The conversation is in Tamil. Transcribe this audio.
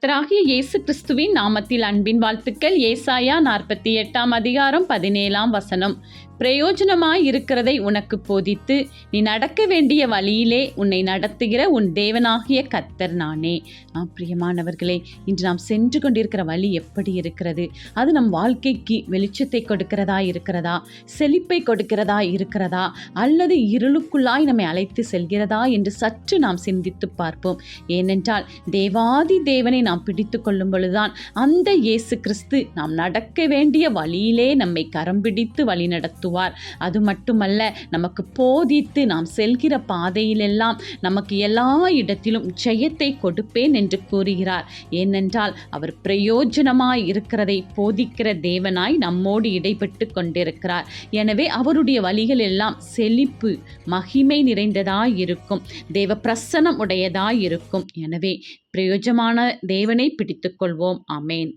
கர்த்தராகிய இயேசு கிறிஸ்துவின் நாமத்தில் அன்பின் வாழ்த்துக்கள். ஏசாயா 48 அதிகாரம் 17 வசனம். பிரயோஜனமாய் இருக்கிறதை உனக்கு போதித்து நீ நடக்க வேண்டிய வழியிலே உன்னை நடத்துகிற உன் தேவனாகிய கர்த்தர் நானே. பிரியமானவர்களே, இன்று நாம் சென்று கொண்டிருக்கிற வழி எப்படி இருக்கிறது? அது நம் வாழ்க்கைக்கு வெளிச்சத்தை கொடுக்கிறதா இருக்கிறதா? செழிப்பை கொடுக்கிறதா இருக்கிறதா? அல்லது இருளுக்குள்ளாய் நம்மை அழைத்து செல்கிறதா என்று சற்று நாம் சிந்தித்து பார்ப்போம். ஏனென்றால் தேவாதி தேவனை நாம் பிடித்து கொள்ளும் பொழுதுதான் அந்த இயேசு கிறிஸ்து நாம் நடக்க வேண்டிய வழியிலே நம்மை கரம் பிடித்து வழி நடத்துவார். அது மட்டுமல்ல, நமக்கு போதித்து நாம் செல்கிற பாதையிலெல்லாம் நமக்கு எல்லா இடத்திலும் ஜெயத்தை கொடுப்பேன் என்று கூறுகிறார். ஏனென்றால் அவர் பிரயோஜனமாய் இருக்கிறதை போதிக்கிற தேவனாய் நம்மோடு இடைப்பட்டு கொண்டிருக்கிறார். எனவே அவருடைய வழிகள் எல்லாம் செழிப்பு, மகிமை நிறைந்ததாய் இருக்கும், தேவ பிரசன்னம் உடையதாய் இருக்கும். எனவே பிரயோஜனமான தேவனை பிடித்துக் கொள்வோம். ஆமேன்.